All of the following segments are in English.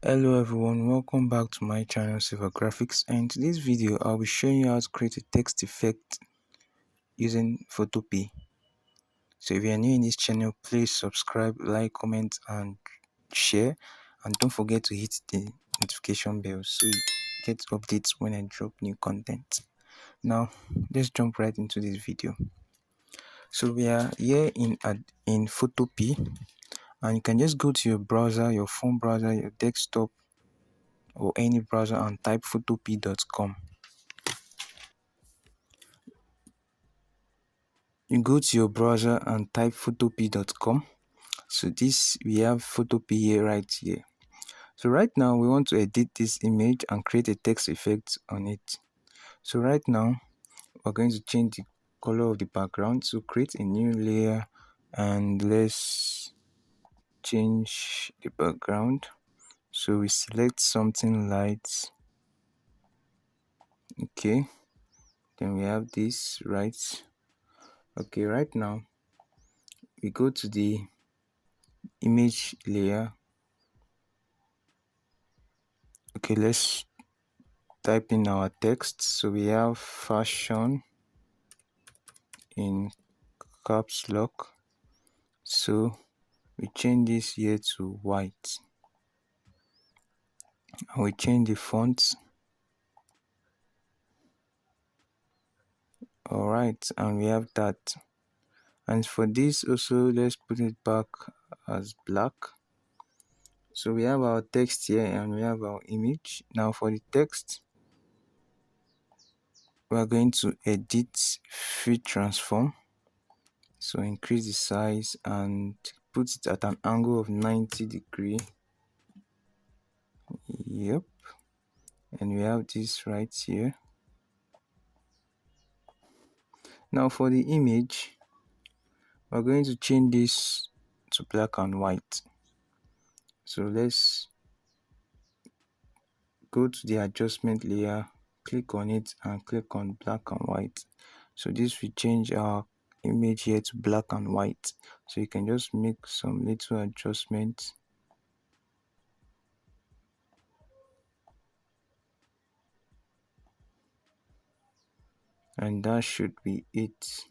Hello everyone, welcome back to my channel Silver Graphics, and in today's video I'll be showing you how to create a text effect using Photopea. So if you are new in this channel, please subscribe, like, comment and share, and don't forget to hit the notification bell so you get updates when I drop new content. Now let's jump right into this video. So we are here in Photopea, and you can just go to your browser, your phone browser, your desktop or any browser and type photopea.com. You go to your browser and type photopea.com. So this, we have Photopea right here. So right now we want to edit this image and create a text effect on it. So right now we're going to change the color of the background. So create a new layer and let's change the background. So we select something light. Okay, then we have this, right? Okay, right now we go to the image layer. Okay, let's type in our text. So we have fashion in caps lock. So we change this here to white, and we change the font. All right, and we have that. And for this also, let's put it back as black. So we have our text here and we have our image. Now for the text, we are going to edit free transform. So increase the size and put it at an angle of 90 degrees. Yep, and we have this right here. Now for the image, we're going to change this to black and white. So let's go to the adjustment layer, click on it and click on black and white. So this will change our image here to black and white. So you can just make some little adjustments. And that should be it.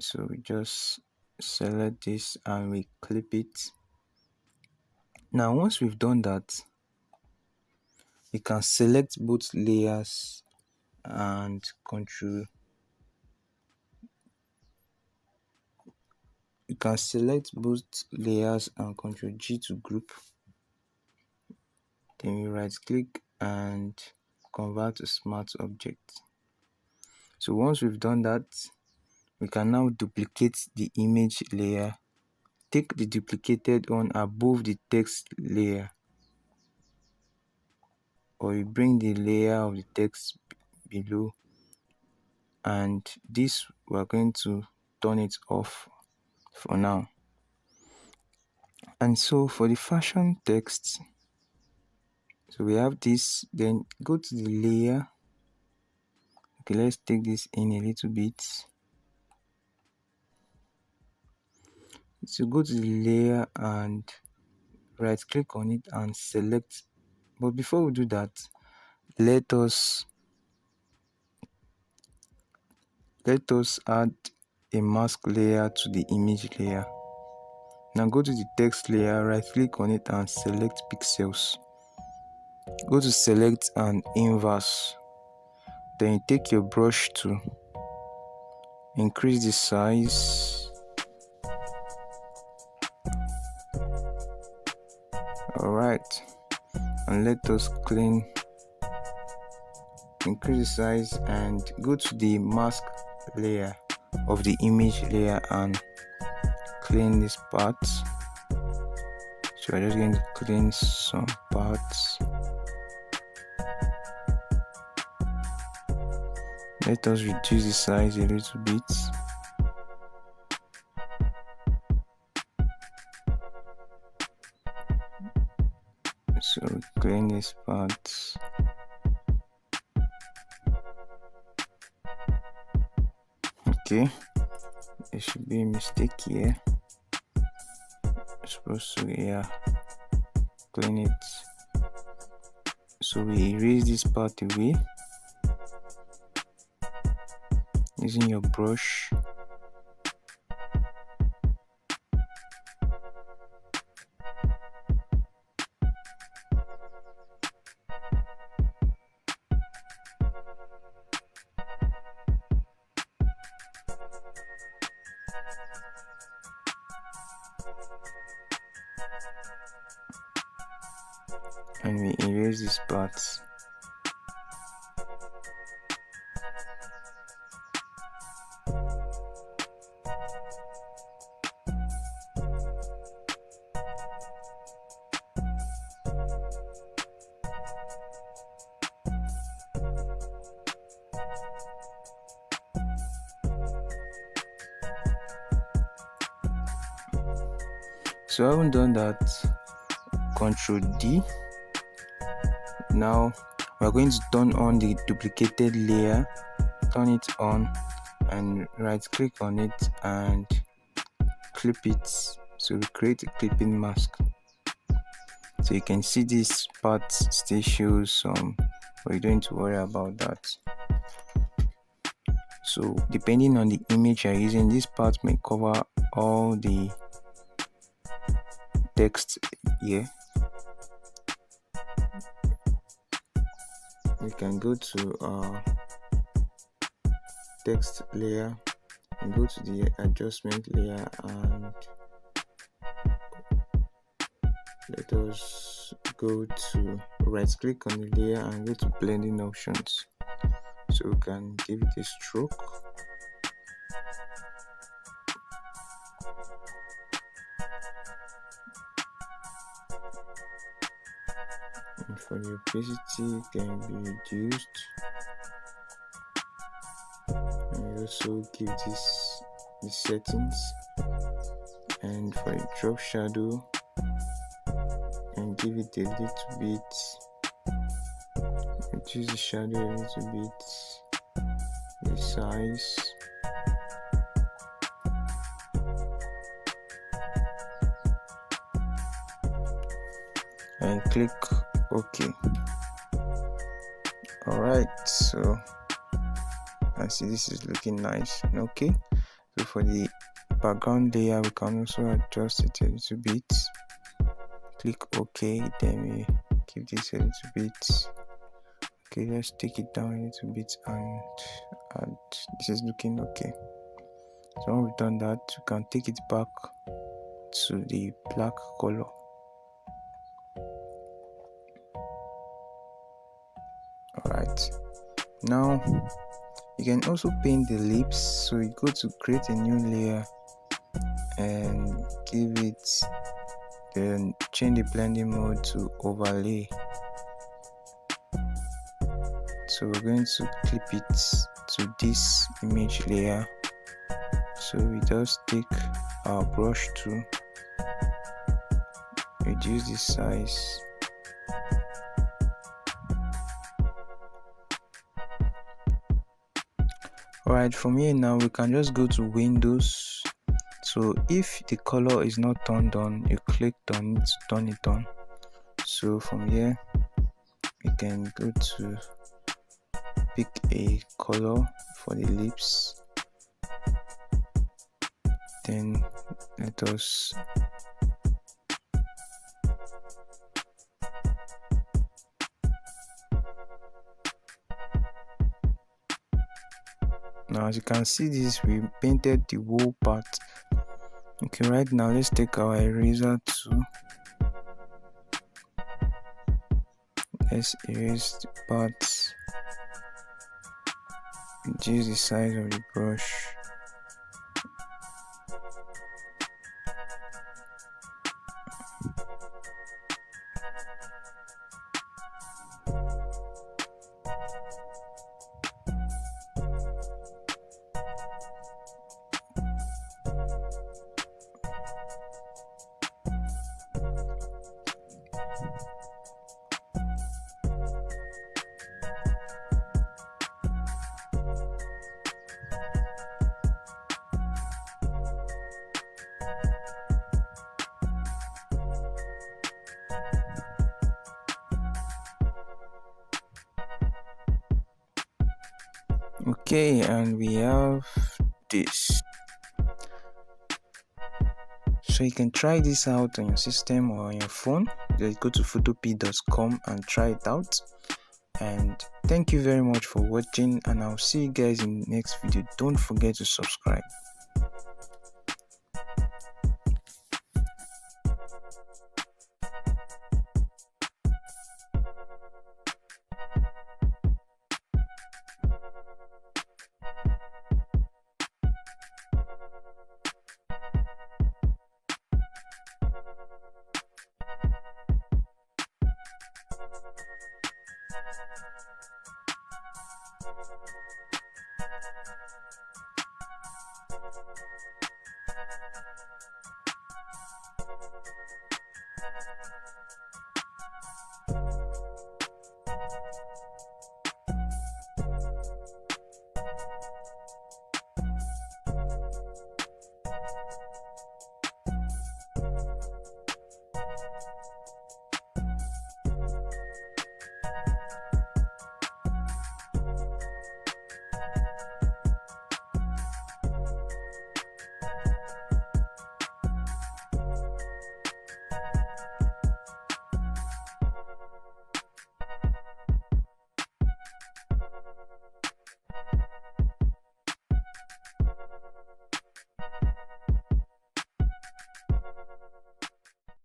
So we just select this and we clip it. Now once we've done that, you can select both layers and control. You can select both layers and control G to group. Then you right click and convert to smart object. So once we've done that, we can now duplicate the image layer. Take the duplicated one above the text layer, or you bring the layer of the text below, and this we're going to turn it off for now. And so for the fashion text, so we have this, then go to the layer. Okay, let's take this in a little bit. So go to the layer and right click on it and select. But before we do that, let us add a mask layer to the image layer. Now go to the text layer, right click on it and select pixels. Go to select and inverse. Then you take your brush to increase the size. Alright, and let us increase the size and go to the mask layer of the image layer and clean this part. So I'm just going to clean some parts. Let us reduce the size a little bit. So clean this part. Okay, there should be a mistake here. Supposed to, yeah. clean it. So we erase this part away using your brush. And we erase this part. So I haven't done that. Control D. Now we're going to turn on the duplicated layer, turn it on, and right click on it and clip it. So we create a clipping mask. So you can see this part still shows some, but you don't need to worry about that. So depending on the image you're using, this part may cover all the text here. We can go to text layer and go to the adjustment layer, and let us go to right click on the layer and go to blending options. So we can give it a stroke. And for the opacity, it can be reduced. And we also give this the settings. And for the drop shadow, and give it a little bit, reduce the shadow a little bit, the size, and click OK. Alright, so I see this is looking nice and okay. So for the background layer, we can also adjust it a little bit. Click OK, then we give this a little bit. Okay, let's take it down a little bit and this is looking okay. So when we've done that, we can take it back to the black color. Alright, now you can also paint the lips. So you go to create a new layer and give it, then change the blending mode to overlay. So we're going to clip it to this image layer. So we just take our brush to reduce the size. Alright, from here now we can just go to Windows. So if the color is not turned on, you click on it to turn it on. So from here we can go to pick a color for the lips, then let us now, as you can see, this we painted the whole part. Okay, right now let's take our eraser tool. Let's erase the parts, reduce the size of the brush. Okay, and we have this. So you can try this out on your system or on your phone. Just go to photopea.com and try it out. And thank you very much for watching, and I'll see you guys in the next video. Don't forget to subscribe.